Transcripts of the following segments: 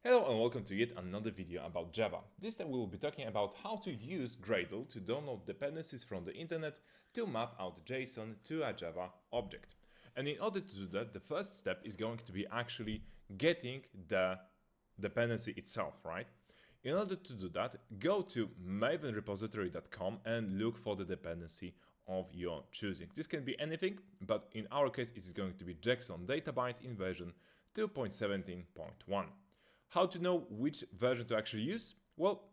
Hello and welcome to yet another video about Java. This time we will be talking about how to use Gradle to download dependencies from the internet to map out JSON to a Java object. And in order to do that, the first step is going to be actually getting the dependency itself, right? In order to do that, go to mavenrepository.com and look for the dependency of your choosing. This can be anything, but in our case, it is going to be JSON databyte in version 2.17.1. How to know which version to actually use? Well,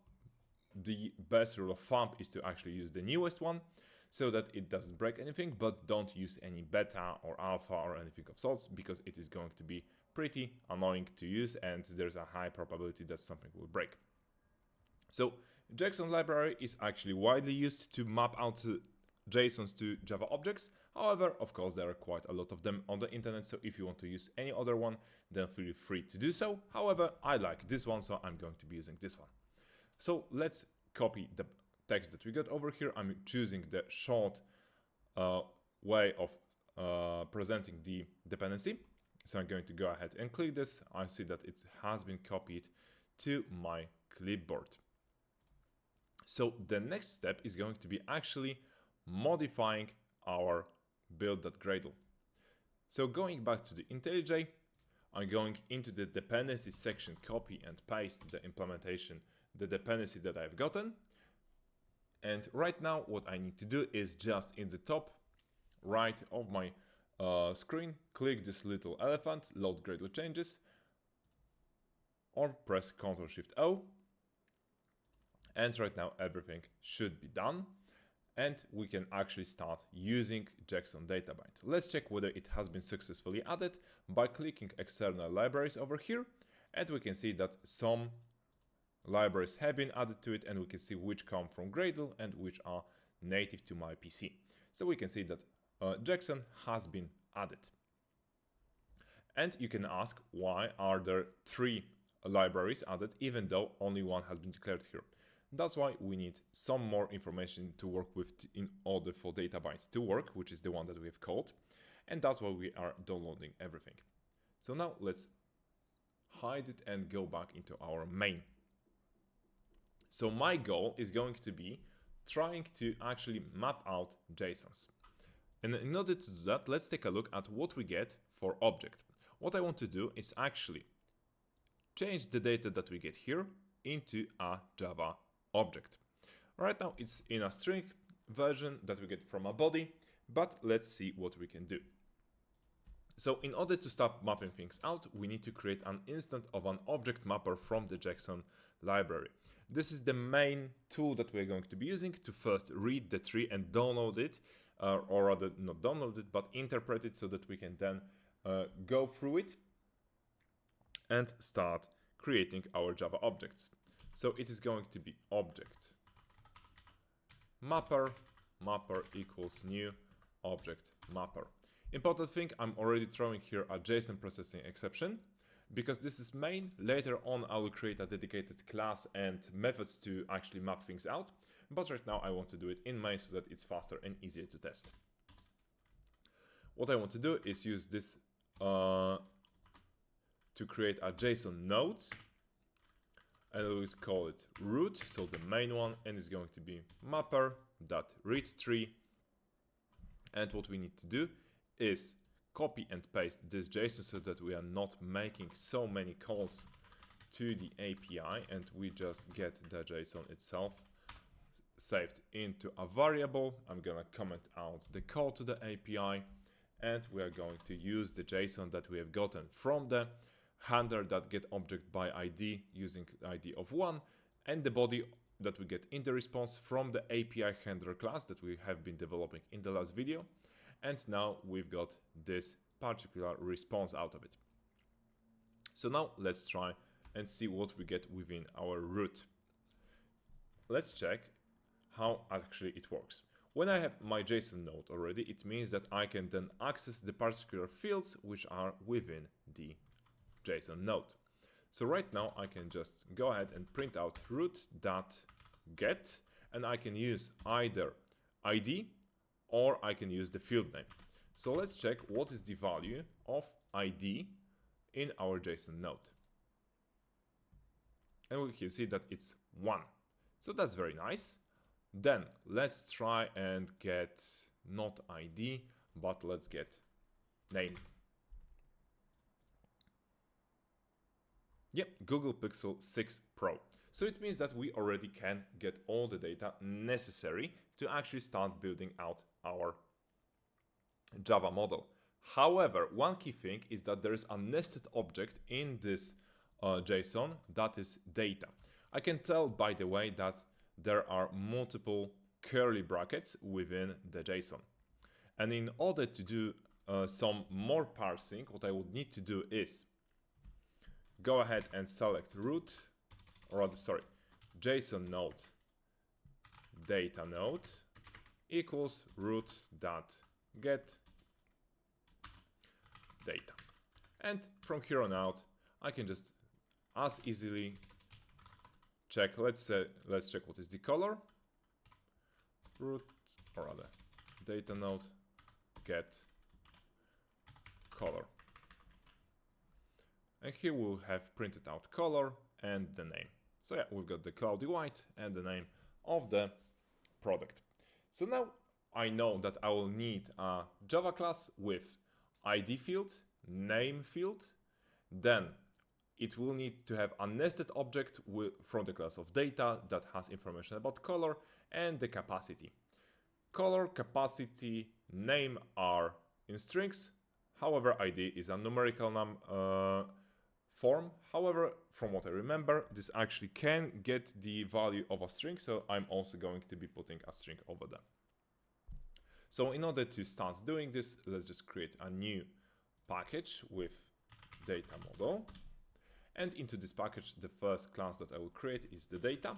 the best rule of thumb is to actually use the newest one so that it doesn't break anything, but don't use any beta or alpha or anything of sorts because it is going to be pretty annoying to use and there's a high probability that something will break. So JSON library is actually widely used to map out JSONs to Java objects. However, of course, there are quite a lot of them on the internet, so if you want to use any other one, then feel free to do so. However, I like this one, so I'm going to be using this one. So let's copy the text that we got over here. I'm choosing the short way of presenting the dependency. So I'm going to go ahead and click this. I see that it has been copied to my clipboard. So the next step is going to be actually modifying our build.gradle. So going back to the IntelliJ, I'm going into the dependencies section, copy and paste the implementation, the dependency that I've gotten. And right now what I need to do is just in the top right of my screen, click this little elephant, load Gradle changes, or press Ctrl+Shift+O. And right now everything should be done. And we can actually start using JSON databyte. Let's check whether it has been successfully added by clicking external libraries over here. And we can see that some libraries have been added to it and we can see which come from Gradle and which are native to my PC. So we can see that JSON has been added. And you can ask, why are there 3 libraries added even though only one has been declared here? That's why we need some more information to work with in order for databyte to work, which is the one that we have called. And that's why we are downloading everything. So now let's hide it and go back into our main. So my goal is going to be trying to actually map out JSONs. And in order to do that, let's take a look at what we get for object. What I want to do is actually change the data that we get here into a Java object. Right now it's in a string version that we get from a body, but let's see what we can do. So in order to start mapping things out, we need to create an instance of an object mapper from the JSON library. This is the main tool that we're going to be using to first read the tree and download it, or rather not download it, but interpret it so that we can then go through it and start creating our Java objects. So it is going to be object mapper equals new object mapper. Important thing, I'm already throwing here a JSON processing exception because this is main. Later on, I will create a dedicated class and methods to actually map things out. But right now I want to do it in main so that it's faster and easier to test. What I want to do is use this to create a JSON node. And we'll call it root, so the main one, and it's going to be mapper.readTree. And what we need to do is copy and paste this JSON so that we are not making so many calls to the API, and we just get the JSON itself saved into a variable. I'm gonna comment out the call to the API, and we are going to use the JSON that we have gotten from the handler that get object by ID using ID of 1, and the body that we get in the response from the API handler class that we have been developing in the last video. And now we've got this particular response out of it. So now let's try and see what we get within our root. Let's check how actually it works. When I have my JSON node already, it means that I can then access the particular fields which are within the JSON node. So right now I can just go ahead and print out root.get, and I can use either ID or I can use the field name. So let's check what is the value of ID in our JSON node. and we can see that it's 1. So that's very nice. Then let's try and get not ID, but let's get name. Yep, Google Pixel 6 Pro. So it means that we already can get all the data necessary to actually start building out our Java model. However, one key thing is that there is a nested object in this JSON that is data. I can tell, by the way, that there are multiple curly brackets within the JSON. And in order to do some more parsing, what I would need to do is go ahead and select root, or rather, sorry, JSON node data node equals root.get data. And from here on out, I can just as easily check, let's check what is the color, root, or rather, data node get color. And here we'll have printed out color and the name. So yeah, we've got the cloudy white and the name of the product. So now I know that I will need a Java class with ID field, name field, then it will need to have a nested object from the class of data that has information about color and the capacity. Color, capacity, name are in strings. However, ID is a numerical form. However, from what I remember, this actually can get the value of a string, so I'm also going to be putting a string over there. So in order to start doing this, let's just create a new package with data model. And into this package, the first class that I will create is the data.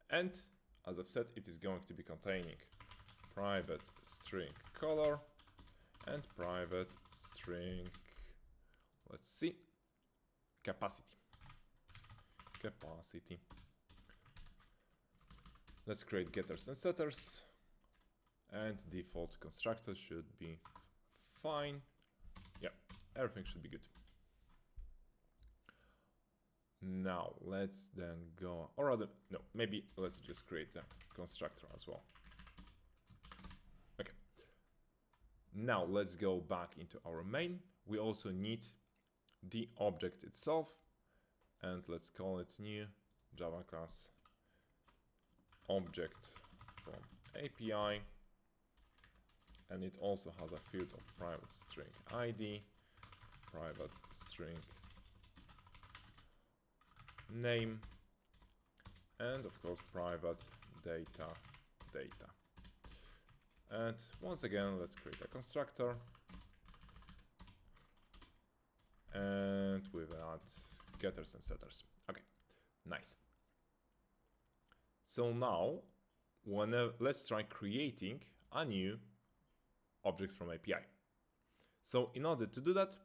And as I've said, it is going to be containing private string color and private string, let's see, capacity. Let's create getters and setters, and default constructor should be fine. Yeah, everything should be good. Now let's then go, or rather, no, maybe let's just create the constructor as well. Okay. Now let's go back into our main. We also need the object itself, and let's call it new Java class object from API, and it also has a field of private string ID, private string name, and of course private data. And once again, let's create a constructor, and with that, getters and setters. Okay, nice. So now, let's try creating a new object from API. So in order to do that,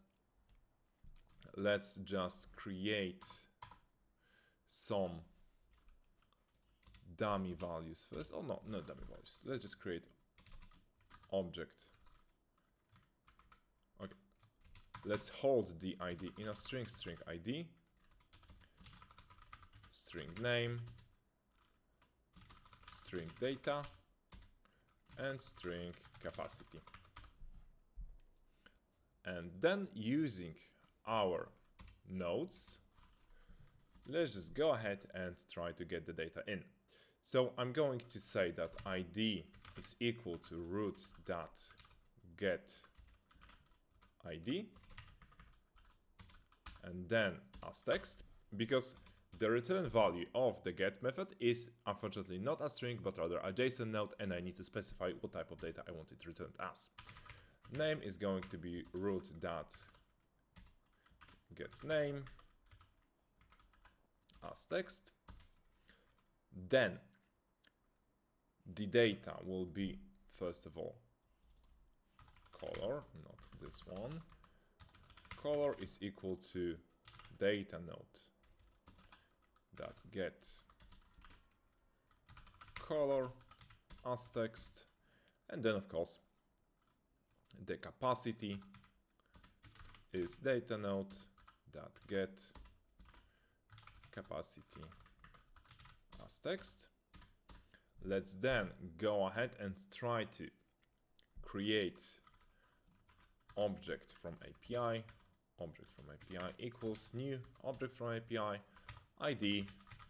let's just create some dummy values first. Oh no, not dummy values. Let's just create object. Okay. Let's hold the ID in a string ID, string name, string data, and string capacity. And then using our nodes, let's just go ahead and try to get the data in. So I'm going to say that ID is equal to root.get ID, and then as text, because the return value of the get method is unfortunately not a string, but rather a JSON node, and I need to specify what type of data I want it returned as. Name is going to be root.getName as text. Then the data will be, first of all, color, not this one. Color is equal to data node that get color as text, and then of course the capacity is data node that get capacity as text. Let's then go ahead and try to create object from API. Object from API equals new object from API, ID,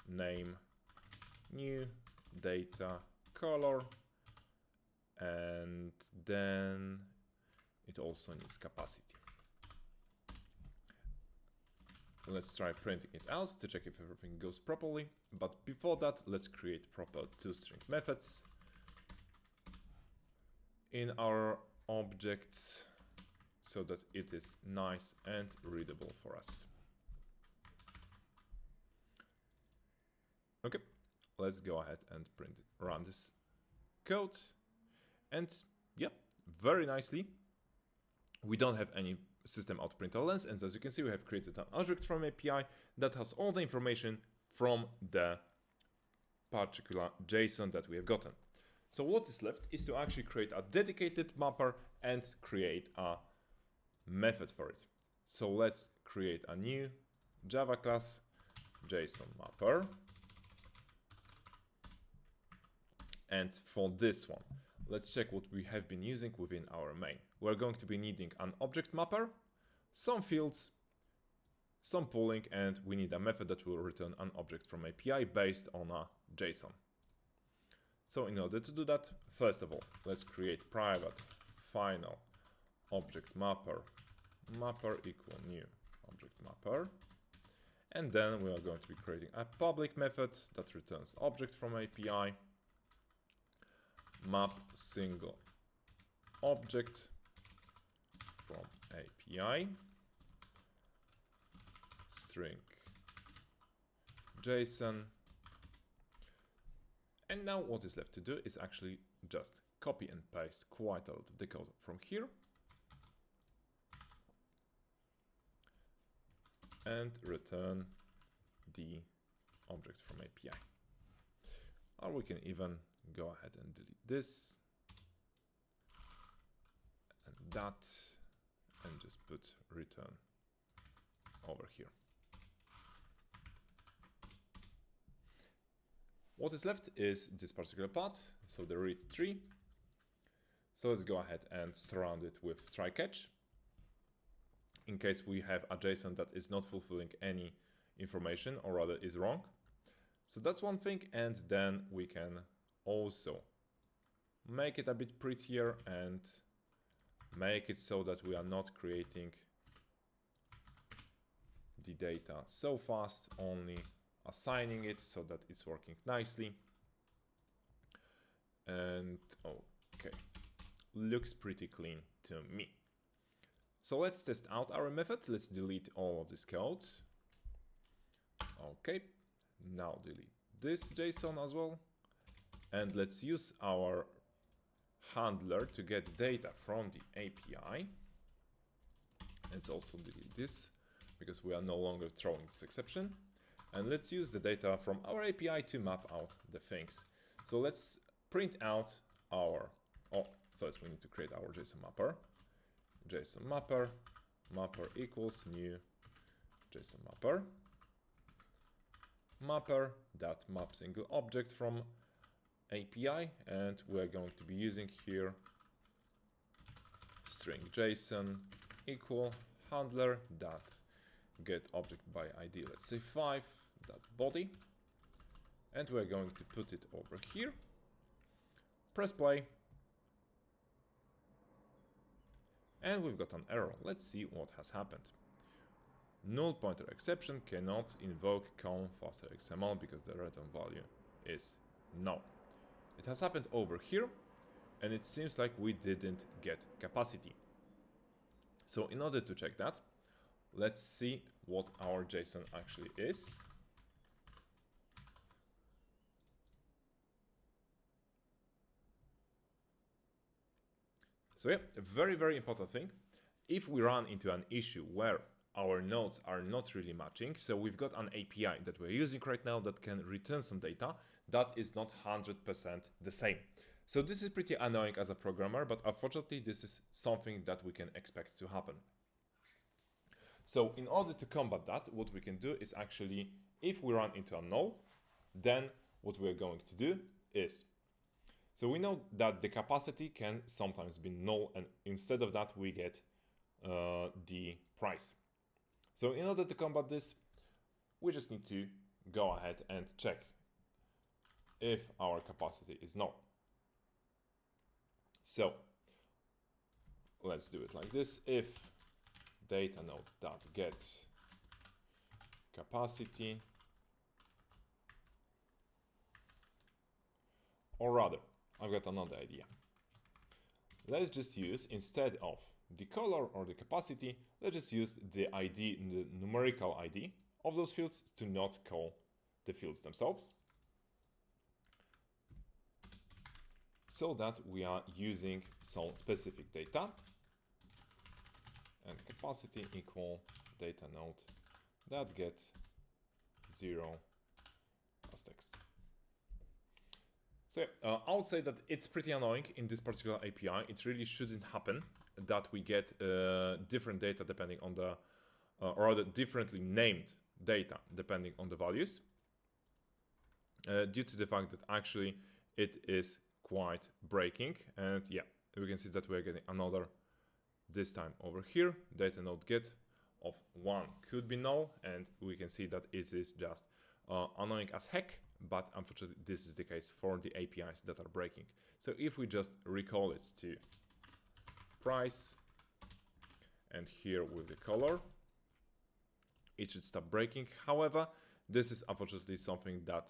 name, new, data, color, and then it also needs capacity. Let's try printing it out to check if everything goes properly. But before that, let's create proper toString methods in our objects so that it is nice and readable for us. Okay, let's go ahead and run this code. And yeah, very nicely, we don't have any system out println, and as you can see, we have created an object from API that has all the information from the particular JSON that we have gotten. So what is left is to actually create a dedicated mapper and create a method for it. So let's create a new Java class, JSON mapper. And for this one, let's check what we have been using within our main. We're going to be needing an object mapper, some fields, some pooling, and we need a method that will return an object from API based on a JSON. So in order to do that, first of all, let's create private final object mapper equal new object mapper. And then we are going to be creating a public method that returns object from API, map single object from API, string JSON. And now what is left to do is actually just copy and paste quite a lot of the code from here and return the object from API. Or we can even go ahead and delete this and that and just put return over here. What is left is this particular part, so the read tree. So let's go ahead and surround it with try catch in case we have a JSON that is not fulfilling any information or rather is wrong. So that's one thing, and then we can also make it a bit prettier and make it so that we are not creating the data so fast, only assigning it so that it's working nicely. And okay, looks pretty clean to me. So let's test out our method. Let's delete all of this code. Okay, now delete this JSON as well. And let's use our handler to get data from the API. Let's also delete this because we are no longer throwing this exception. And let's use the data from our API to map out the things. So let's print out our, first we need to create our JSON mapper. JSON mapper equals new JSON mapper. Mapper that map single object from API, and we're going to be using here string JSON equal handler that get object by ID, let's say 5, that body, and we're going to put it over here. Press play, and we've got an error. Let's see what has happened. Null pointer exception cannot invoke conf faster XML because the return value is null. It has happened over here, and it seems like we didn't get capacity. So in order to check that, let's see what our JSON actually is. So yeah, a very, very important thing. If we run into an issue where our nodes are not really matching, so we've got an API that we're using right now that can return some data that is not 100% the same. So this is pretty annoying as a programmer, but unfortunately this is something that we can expect to happen. So in order to combat that, what we can do is actually, if we run into a null, then what we're going to do is, so we know that the capacity can sometimes be null, and instead of that we get the price. So in order to combat this, we just need to go ahead and check if our capacity is null. So let's do it like this. If data node dot get capacity, or rather, I've got another idea. Let's just use, instead of the color or the capacity, let's just use the ID, the numerical ID of those fields, to not call the fields themselves, so that we are using some specific data, and capacity equal data node that get 0 as text. So I would say that it's pretty annoying in this particular API. It really shouldn't happen that we get different data depending on the, or rather differently named data depending on the values, due to the fact that actually it is quite breaking. And yeah, we can see that we're getting another, this time over here, data node get of 1 could be null, and we can see that it is just annoying as heck. But unfortunately, this is the case for the APIs that are breaking. So if we just recall it to price, and here with the color, it should stop breaking. However, this is unfortunately something that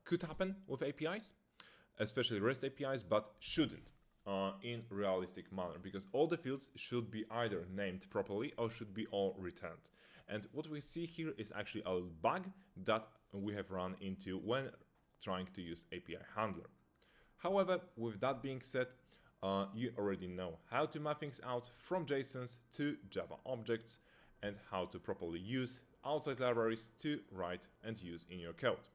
could happen with APIs, especially REST APIs, but shouldn't in realistic manner, because all the fields should be either named properly or should be all returned. And what we see here is actually a bug that we have run into when trying to use API handler. However, with that being said, you already know how to map things out from JSONs to Java objects, and how to properly use outside libraries to write and use in your code.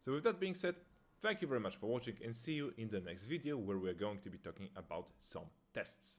So with that being said, thank you very much for watching, and see you in the next video, where we're going to be talking about some tests.